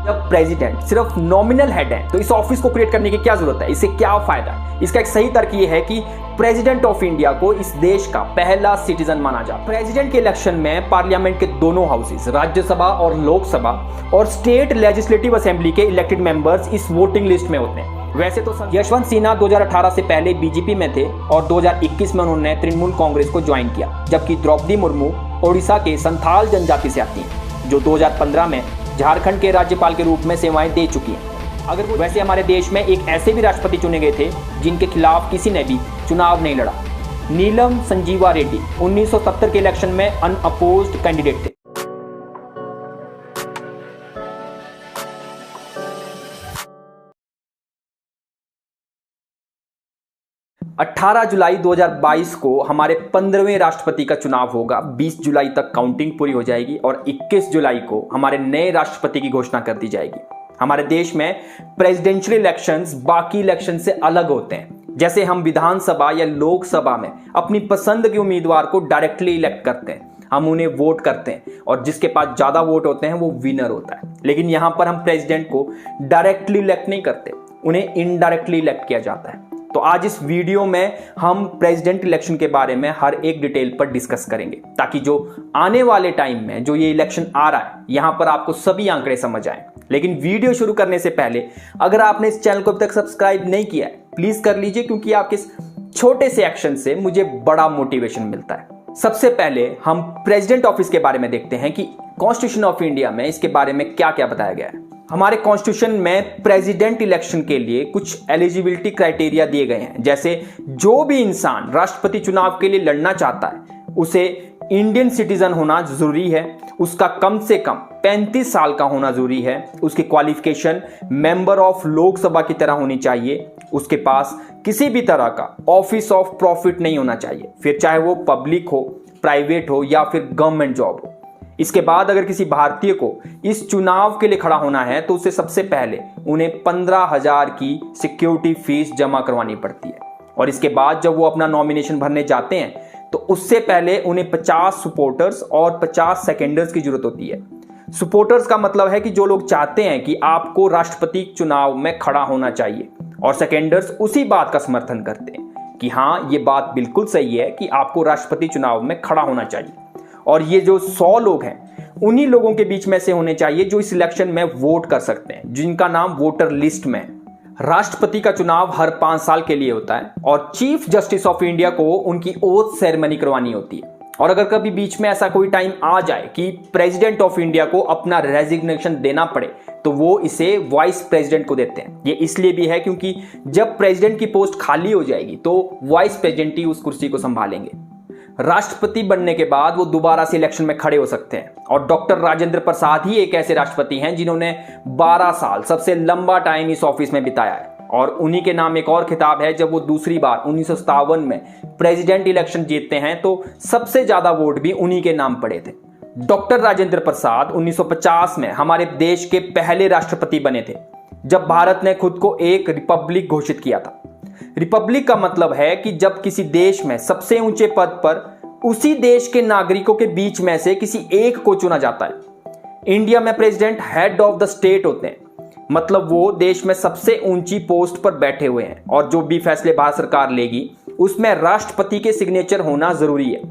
जब प्रेसिडेंट सिर्फ nominal head है तो इस ऑफिस को क्रिएट करने की क्या जरूरत है, इससे क्या फायदा है? इसका एक सही तर्क ये है कि प्रेसिडेंट ऑफ इंडिया को इस देश का पहला सिटीजन माना जाता है। प्रेसिडेंट के इलेक्शन में पार्लियामेंट के दोनों हाउसेस, राज्यसभा और लोकसभा और स्टेट लेजिस्लेटिव असेंबली के इलेक्टेड मेंबर्स इस वोटिंग लिस्ट में होते हैं। वैसे तो यशवंत सिन्हा 2018 से पहले बीजेपी में थे और 2021 में उन्होंने तृणमूल कांग्रेस को ज्वाइन किया, जबकि द्रौपदी मुर्मू ओडिशा के संथाल जनजाति से आती हैं, जो 2015 में झारखंड के राज्यपाल के रूप में सेवाएं दे चुकी हैं। वैसे हमारे देश में एक ऐसे भी राष्ट्रपति चुने गए थे जिनके खिलाफ किसी ने भी चुनाव नहीं लड़ा। नीलम संजीवा रेड्डी 1970 के इलेक्शन में अनअपोज्ड कैंडिडेट थे। 18 जुलाई 2022 को हमारे 15वें राष्ट्रपति का चुनाव होगा। 20 जुलाई तक काउंटिंग पूरी हो जाएगी और 21 जुलाई को हमारे नए राष्ट्रपति की घोषणा कर दी जाएगी। हमारे देश में प्रेसिडेंशियल इलेक्शंस बाकी इलेक्शन से अलग होते हैं। जैसे हम विधानसभा या लोकसभा में अपनी पसंद के उम्मीदवार को डायरेक्टली इलेक्ट करते हैं, हम उन्हें वोट करते हैं और जिसके पास ज्यादा वोट होते हैं वो विनर होता है। लेकिन यहां पर हम प्रेसिडेंट को डायरेक्टली इलेक्ट नहीं करते, उन्हें इनडायरेक्टली इलेक्ट किया जाता है। तो आज इस वीडियो में हम प्रेसिडेंट इलेक्शन के बारे में हर एक डिटेल पर डिस्कस करेंगे, ताकि जो आने वाले टाइम में जो ये इलेक्शन आ रहा है यहां पर आपको सभी आंकड़े समझ आए। लेकिन वीडियो शुरू करने से पहले अगर आपने इस चैनल को अभी तक सब्सक्राइब नहीं किया है, प्लीज कर लीजिए, क्योंकि आपके इस छोटे से एक्शन से मुझे बड़ा मोटिवेशन मिलता है। सबसे पहले हम प्रेसिडेंट ऑफिस के बारे में देखते हैं कि कॉन्स्टिट्यूशन ऑफ इंडिया में इसके बारे में क्या क्या बताया गया है। हमारे कॉन्स्टिट्यूशन में प्रेसिडेंट इलेक्शन के लिए कुछ एलिजिबिलिटी क्राइटेरिया दिए गए हैं। जैसे जो भी इंसान राष्ट्रपति चुनाव के लिए लड़ना चाहता है उसे इंडियन सिटीजन होना जरूरी है, उसका कम से कम 35 साल का होना जरूरी है, उसकी क्वालिफिकेशन मेंबर ऑफ लोकसभा की तरह होनी चाहिए, उसके पास किसी भी तरह का ऑफिस ऑफ प्रॉफिट नहीं होना चाहिए, फिर चाहे वो पब्लिक हो, प्राइवेट हो या फिर गवर्नमेंट जॉब हो। इसके बाद अगर किसी भारतीय को इस चुनाव के लिए खड़ा होना है तो उसे सबसे पहले उन्हें 15,000 की सिक्योरिटी फीस जमा करवानी पड़ती है और इसके बाद जब वो अपना नॉमिनेशन भरने जाते हैं तो उससे पहले उन्हें 50 सपोर्टर्स और 50 सेकेंडर्स की जरूरत होती है। सपोर्टर्स का मतलब है कि जो लोग चाहते हैं कि आपको राष्ट्रपति चुनाव में खड़ा होना चाहिए, और सेकेंडर्स उसी बात का समर्थन करते हैं कि हाँ, ये बात बिल्कुल सही है कि आपको राष्ट्रपति चुनाव में खड़ा होना चाहिए। और ये जो 100 लोग हैं उन्हीं लोगों के बीच में से होने चाहिए जो इस इलेक्शन में वोट कर सकते हैं, जिनका नाम वोटर लिस्ट में है। राष्ट्रपति का चुनाव हर 5 साल के लिए होता है और चीफ जस्टिस ऑफ इंडिया को उनकी ओथ सेरेमनी करवानी होती है। और अगर कभी बीच में ऐसा कोई टाइम आ जाए कि प्रेसिडेंट ऑफ इंडिया को अपना रेजिग्नेशन देना पड़े तो वो इसे वाइस प्रेसिडेंट को देते हैं। ये इसलिए भी है क्योंकि जब प्रेसिडेंट की पोस्ट खाली हो जाएगी तो वाइस प्रेसिडेंट ही उस कुर्सी को संभालेंगे। राष्ट्रपति बनने के बाद वो दोबारा से इलेक्शन में खड़े हो सकते हैं और डॉक्टर राजेंद्र प्रसाद ही एक ऐसे राष्ट्रपति हैं जिन्होंने 12 साल सबसे लंबा टाइम इस ऑफिस में बिताया है। और उन्हीं के नाम एक और खिताब है, जब वो दूसरी बार 1957 में प्रेसिडेंट इलेक्शन जीतते हैं तो सबसे ज्यादा वोट भी उन्हीं के नाम पड़े थे। डॉक्टर राजेंद्र प्रसाद 1950 में हमारे देश के पहले राष्ट्रपति बने थे जब भारत ने खुद को एक रिपब्लिक घोषित किया था। रिपब्लिक का मतलब है कि जब किसी देश में सबसे ऊंचे पद पर उसी देश के नागरिकों के बीच में से किसी एक को चुना जाता है। इंडिया में president head of the state होते हैं, मतलब वो देश में सबसे ऊंची पोस्ट पर बैठे हुए हैं और जो भी फैसले भारत सरकार लेगी उसमें राष्ट्रपति के सिग्नेचर होना जरूरी है।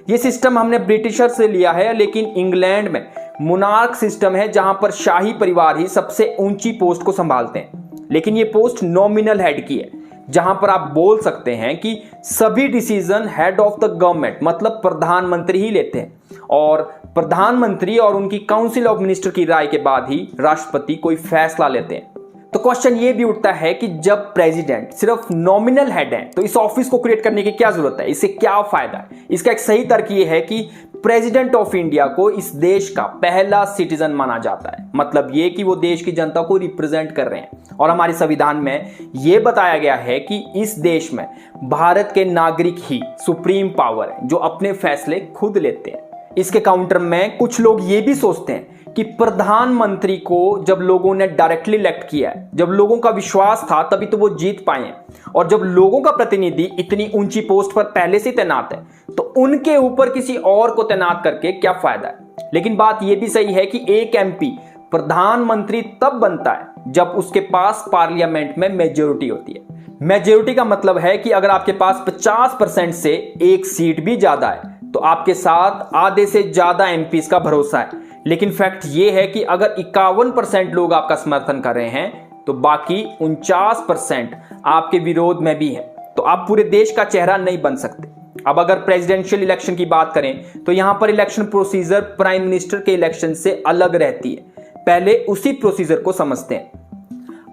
ये सिस्टम हमने ब्रिटिशर से लिया है, लेकिन इंग्लैंड में मोनार्क सिस्टम है जहां पर शाही परिवार ही सबसे ऊंची पोस्ट को संभालते हैं। लेकिन ये पोस्ट नॉमिनल हेड की है, जहां पर आप बोल सकते हैं कि सभी decision head of the government मतलब प्रधानमंत्री ही लेते हैं और प्रधानमंत्री और उनकी काउंसिल ऑफ मिनिस्टर की राय के बाद ही राष्ट्रपति कोई फैसला लेते हैं। तो क्वेश्चन ये भी उठता है कि जब प्रेसिडेंट सिर्फ नॉमिनल हेड है तो इस ऑफिस को क्रिएट करने की क्या जरूरत है, इससे क्या फायदा है? इसका एक सही तर्क ये है कि प्रेसिडेंट ऑफ इंडिया को इस देश का पहला सिटीजन माना जाता है। मतलब ये कि वो देश की जनता को रिप्रेजेंट कर रहे हैं और हमारे संविधान में ये बताया गया है कि इस देश में भारत के नागरिक ही सुप्रीम पावर है जो अपने फैसले खुद लेते हैं। इसके काउंटर में कुछ लोग ये भी सोचते हैं कि प्रधानमंत्री को जब लोगों ने डायरेक्टली इलेक्ट किया है, जब लोगों का विश्वास था तभी तो वो जीत पाए हैं, और जब लोगों का प्रतिनिधि इतनी ऊंची पोस्ट पर पहले से तैनात है तो उनके ऊपर किसी और को तैनात करके क्या फायदा है। लेकिन बात यह भी सही है कि एक एमपी प्रधानमंत्री तब बनता है जब उसके पास पार्लियामेंट में मेजोरिटी होती है। मेजोरिटी का मतलब है कि अगर आपके पास 50% से एक सीट भी ज्यादा है तो आपके साथ आधे से ज्यादा एमपीज का भरोसा है। लेकिन फैक्ट ये है कि अगर 51% लोग आपका समर्थन कर रहे हैं तो बाकी 49% आपके विरोध में भी हैं, तो आप पूरे देश का चेहरा नहीं बन सकते। अब अगर प्रेसिडेंशियल इलेक्शन की बात करें तो यहां पर इलेक्शन प्रोसीजर प्राइम मिनिस्टर के इलेक्शन से अलग रहती है। पहले उसी प्रोसीजर को समझते हैं।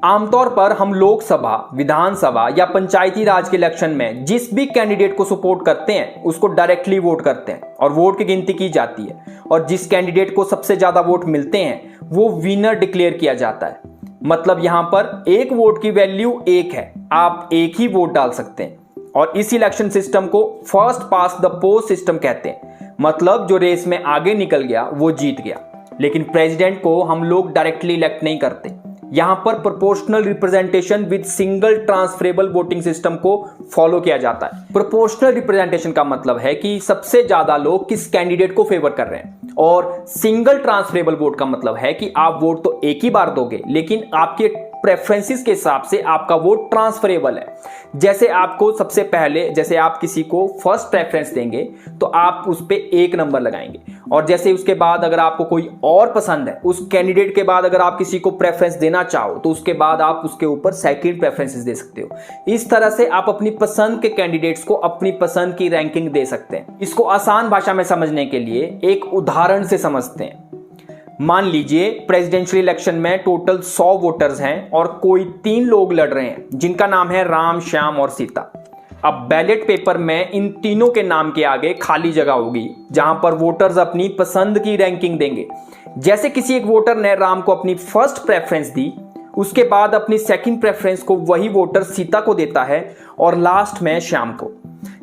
आमतौर पर हम लोकसभा, विधानसभा या पंचायती राज के इलेक्शन में जिस भी कैंडिडेट को सपोर्ट करते हैं उसको डायरेक्टली वोट करते हैं और वोट की गिनती की जाती है, और जिस कैंडिडेट को सबसे ज्यादा वोट मिलते हैं वो विनर डिक्लेयर किया जाता है। मतलब यहां पर एक वोट की वैल्यू एक है, आप एक ही वोट डाल सकते हैं। और इस इलेक्शन सिस्टम को first pass the post system कहते हैं, मतलब जो रेस में आगे निकल गया वो जीत गया। लेकिन प्रेसिडेंट को हम लोग डायरेक्टली इलेक्ट नहीं करते। यहां पर proportional representation with single transferable voting system को फॉलो किया जाता है। प्रोपोर्शनल रिप्रेजेंटेशन का मतलब है कि सबसे ज्यादा लोग किस कैंडिडेट को फेवर कर रहे हैं, और सिंगल ट्रांसफरेबल वोट का मतलब है कि आप वोट तो एक ही बार दोगे लेकिन आपके प्रेफरेंसेस के हिसाब से आपका वोट ट्रांसफरेबल है। जैसे आपको सबसे पहले, जैसे आप किसी को फर्स्ट प्रेफरेंस देंगे तो आप उस पे 1 नंबर लगाएंगे, और जैसे उसके बाद अगर आपको कोई और पसंद है, उस कैंडिडेट के बाद अगर आप किसी को प्रेफरेंस देना चाहो तो उसके बाद आप उसके ऊपर सेकंड प्रेफरेंसेस दे सकते हो। इस तरह से आप अपनी पसंद के कैंडिडेट्स को अपनी पसंद की रैंकिंग दे सकते हैं। इसको आसान भाषा में समझने के लिए एक उदाहरण से समझते हैं। मान लीजिए प्रेसिडेंशियल इलेक्शन में टोटल 100 वोटर्स हैं और कोई 3 लोग लड़ रहे हैं जिनका नाम है राम, श्याम और सीता। अब बैलेट पेपर में इन तीनों के नाम के आगे खाली जगह होगी जहां पर वोटर्स अपनी पसंद की रैंकिंग देंगे। जैसे किसी एक वोटर ने राम को अपनी फर्स्ट प्रेफरेंस दी, उसके बाद अपनी सेकंड प्रेफरेंस को वही वोटर सीता को देता है और लास्ट में श्याम को।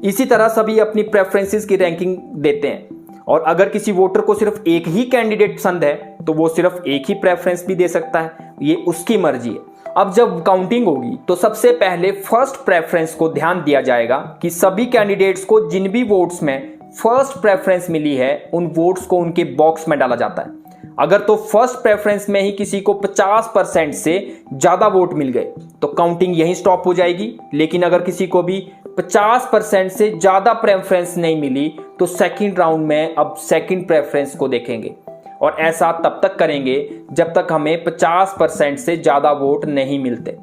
इसी तरह सभी अपनी प्रेफरेंसेस की रैंकिंग देते हैं, और अगर किसी वोटर को सिर्फ एक ही कैंडिडेट पसंद है तो वो सिर्फ एक ही प्रेफरेंस भी दे सकता है, ये उसकी मर्जी है। अब जब काउंटिंग होगी तो सबसे पहले फर्स्ट प्रेफरेंस को ध्यान दिया जाएगा कि सभी कैंडिडेट्स को जिन भी वोट्स में फर्स्ट प्रेफरेंस मिली है उन वोट्स को उनके बॉक्स में डाला जाता है। अगर तो फर्स्ट प्रेफरेंस में ही किसी को 50% से ज्यादा वोट मिल गए तो काउंटिंग यहीं स्टॉप हो जाएगी। लेकिन अगर किसी को भी 50% से ज्यादा प्रेफरेंस नहीं मिली तो सेकंड राउंड में अब सेकंड प्रेफरेंस को देखेंगे, और ऐसा तब तक करेंगे जब तक हमें 50% से ज्यादा वोट नहीं मिलते।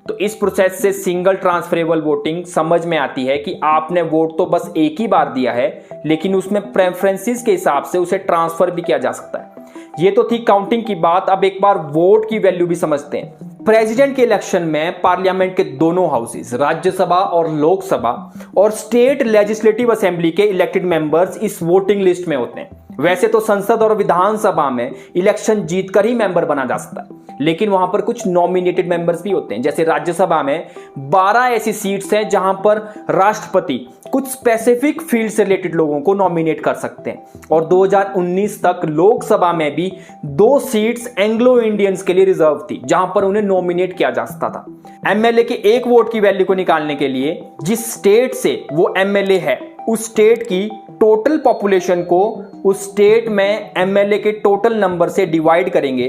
तो इस प्रोसेस से सिंगल ट्रांसफरेबल वोटिंग समझ में आती है कि आपने वोट तो बस एक ही बार दिया है लेकिन उसमें प्रेफरेंसेस के हिसाब से उसे ट्रांसफर भी किया जा सकता है। ये तो थी काउंटिंग की बात। अब एक बार वोट की वैल्यू भी समझते हैं। प्रेसिडेंट के इलेक्शन में पार्लियामेंट के दोनों हाउसेस, राज्यसभा और लोकसभा, और स्टेट लेजिस्लेटिव असेंबली के इलेक्टेड मेंबर्स इस वोटिंग लिस्ट में होते हैं। वैसे तो संसद और विधानसभा में इलेक्शन जीतकर ही मेंबर बना जा सकता है, लेकिन वहां पर कुछ नॉमिनेटेड मेंबर्स भी होते हैं। जैसे राज्यसभा में 12 ऐसी सीट्स हैं जहां पर राष्ट्रपति कुछ स्पेसिफिक फील्ड से रिलेटेड लोगों को नॉमिनेट कर सकते हैं, और 2019 तक लोकसभा में भी 2 सीट्स एंग्लो इंडियंस के लिए रिजर्व थी जहां पर उन्हें नॉमिनेट किया जा सकता था। एमएलए के एक वोट की वैल्यू को निकालने के लिए जिस स्टेट से वो एमएलए है उस स्टेट की टोटल पॉपुलेशन को उस स्टेट में एमएलए के टोटल नंबर से डिवाइड करेंगे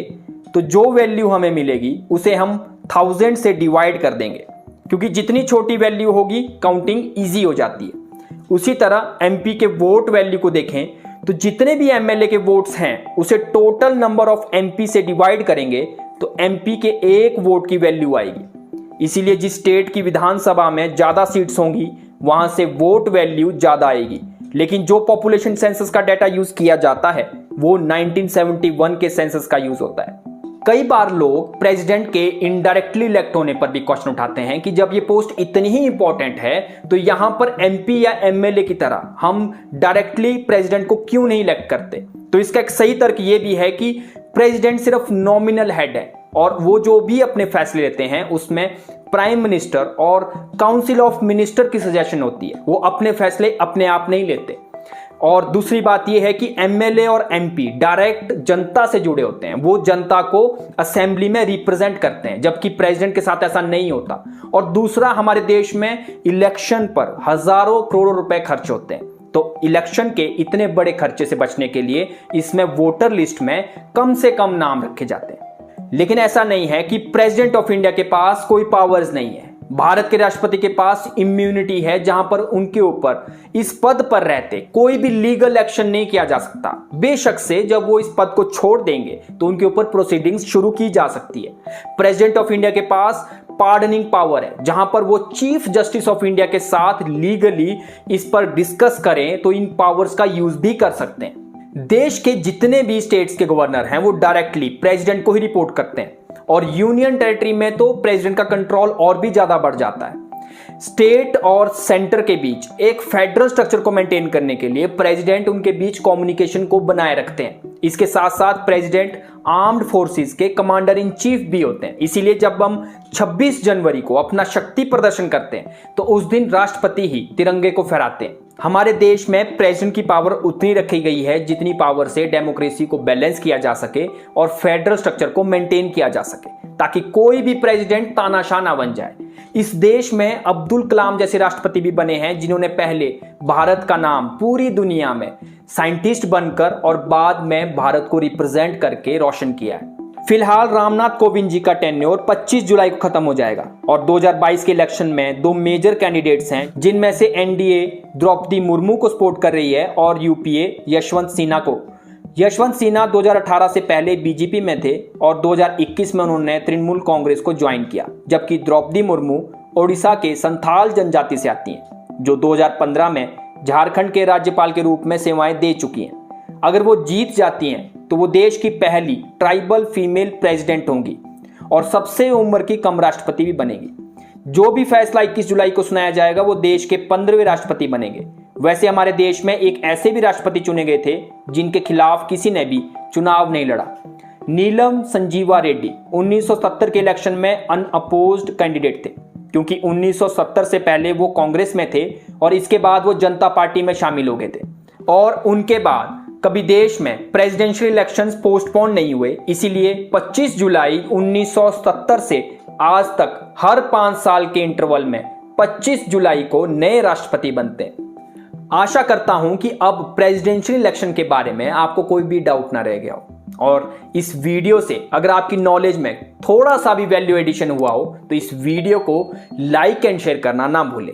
तो जो वैल्यू हमें मिलेगी उसे हम 1000 से डिवाइड कर देंगे, क्योंकि जितनी छोटी वैल्यू होगी काउंटिंग इजी हो जाती है। उसी तरह एमपी के वोट वैल्यू को देखें तो जितने भी एमएलए के वोट्स हैं उसे टोटल नंबर ऑफ एमपी से डिवाइड करेंगे तो एमपी के एक वोट की वैल्यू आएगी। इसीलिए जिस स्टेट की विधानसभा में ज्यादा सीट्स होंगी वहां से वोट वैल्यू ज्यादा आएगी। लेकिन जो पॉपुलेशन सेंसस का डाटा यूज किया जाता है वो 1971 के सेंसस का यूज होता है। कई बार लोग प्रेसिडेंट के इनडायरेक्टली इलेक्ट होने पर भी क्वेश्चन उठाते हैं कि जब ये पोस्ट इतनी ही इंपॉर्टेंट है तो यहां पर एमपी या एमएलए की तरह हम डायरेक्टली प्रेसिडेंट को क्यों नहीं इलेक्ट करते। तो इसका एक सही तर्क ये भी है कि प्रेसिडेंट सिर्फ नॉमिनल हेड है और वो जो भी अपने फैसले लेते हैं उसमें प्राइम मिनिस्टर और काउंसिल ऑफ मिनिस्टर की सजेशन होती है। वो अपने फैसले अपने आप नहीं लेते। और दूसरी बात यह है कि एमएलए और एमपी डायरेक्ट जनता से जुड़े होते हैं, वो जनता को असेंबली में रिप्रेजेंट करते हैं, जबकि प्रेसिडेंट के साथ ऐसा नहीं होता। और दूसरा, हमारे देश में इलेक्शन पर हजारों करोड़ों रुपए खर्च होते हैं, तो इलेक्शन के इतने बड़े खर्चे से बचने के लिए इसमें वोटर लिस्ट में कम से कम नाम रखे जाते हैं। लेकिन ऐसा नहीं है कि प्रेसिडेंट ऑफ इंडिया के पास कोई पावर्स नहीं है। भारत के राष्ट्रपति के पास इम्यूनिटी है, जहां पर उनके ऊपर इस पद पर रहते कोई भी लीगल एक्शन नहीं किया जा सकता। बेशक से जब वो इस पद को छोड़ देंगे तो उनके ऊपर प्रोसीडिंग्स शुरू की जा सकती है। प्रेसिडेंट ऑफ इंडिया के पास पार्डनिंग पावर है, जहां पर वो चीफ जस्टिस ऑफ इंडिया के साथ लीगली इस पर डिस्कस करें तो इन पावर्स का यूज भी कर सकते हैं। देश के जितने भी स्टेट्स के गवर्नर हैं वो डायरेक्टली प्रेसिडेंट को ही रिपोर्ट करते हैं और यूनियन टेरिटरी में तो प्रेसिडेंट का कंट्रोल और भी ज्यादा बढ़ जाता है। स्टेट और सेंटर के बीच एक फेडरल स्ट्रक्चर को मेंटेन करने के लिए प्रेसिडेंट उनके बीच कम्युनिकेशन को बनाए रखते हैं। इसके साथ साथ प्रेसिडेंट आर्म्ड फोर्सेस के कमांडर इन चीफ भी होते हैं। इसीलिए जब हम 26 जनवरी को अपना शक्ति प्रदर्शन करते हैं तो उस दिन राष्ट्रपति ही तिरंगे को फहराते हैं। हमारे देश में प्रेसिडेंट की पावर उतनी रखी गई है जितनी पावर से डेमोक्रेसी को बैलेंस किया जा सके और फेडरल स्ट्रक्चर को मेंटेन किया जा सके, ताकि कोई भी प्रेसिडेंट तानाशाह ना बन जाए। इस देश में अब्दुल कलाम जैसे राष्ट्रपति भी बने हैं, जिन्होंने पहले भारत का नाम पूरी दुनिया में साइंटिस्ट बनकर और बाद में भारत को रिप्रेजेंट करके रोशन किया है। फिलहाल रामनाथ कोविंद जी का टेन्योर 25 जुलाई को खत्म हो जाएगा और 2022 के इलेक्शन में दो मेजर कैंडिडेट्स हैं, जिनमें से एनडीए द्रौपदी मुर्मू को सपोर्ट कर रही है और यूपीए यशवंत सिन्हा को। यशवंत सिन्हा 2018 से पहले बीजेपी में थे और 2021 में उन्होंने तृणमूल कांग्रेस को ज्वाइन किया, जबकि द्रौपदी मुर्मू ओडिशा के संथाल जनजाति से आती हैं, जो 2015 में झारखंड के राज्यपाल के रूप में सेवाएं दे चुकी हैं। अगर वो जीत जाती हैं तो वो देश की पहली ट्राइबल फीमेल प्रेसिडेंट होंगी और सबसे उम्र की कम राष्ट्रपति भी बनेगी। जो भी फैसला 21 जुलाई को सुनाया जाएगा वो देश के 15वें राष्ट्रपति बनेंगे। वैसे हमारे देश में एक ऐसे भी राष्ट्रपति चुने गए थे जिनके खिलाफ किसी ने भी चुनाव नहीं लड़ा। नीलम संजीवा रेड्डी 1970 के इलेक्शन में अनअपोज्ड कैंडिडेट थे, क्योंकि 1970 से पहले वो कांग्रेस में थे और इसके बाद वो जनता पार्टी में शामिल हो गए थे और उनके बाद कभी देश में प्रेसिडेंशियल इलेक्शंस पोस्टपोन नहीं हुए। इसीलिए 25 जुलाई 1970 से आज तक हर 5 साल के इंटरवल में 25 जुलाई को नए राष्ट्रपति बनते हैं। आशा करता हूं कि अब प्रेसिडेंशियल इलेक्शन के बारे में आपको कोई भी डाउट ना रह गया हो और इस वीडियो से अगर आपकी नॉलेज में थोड़ा सा भी वैल्यू एडिशन हुआ हो तो इस वीडियो को लाइक एंड शेयर करना ना भूलें।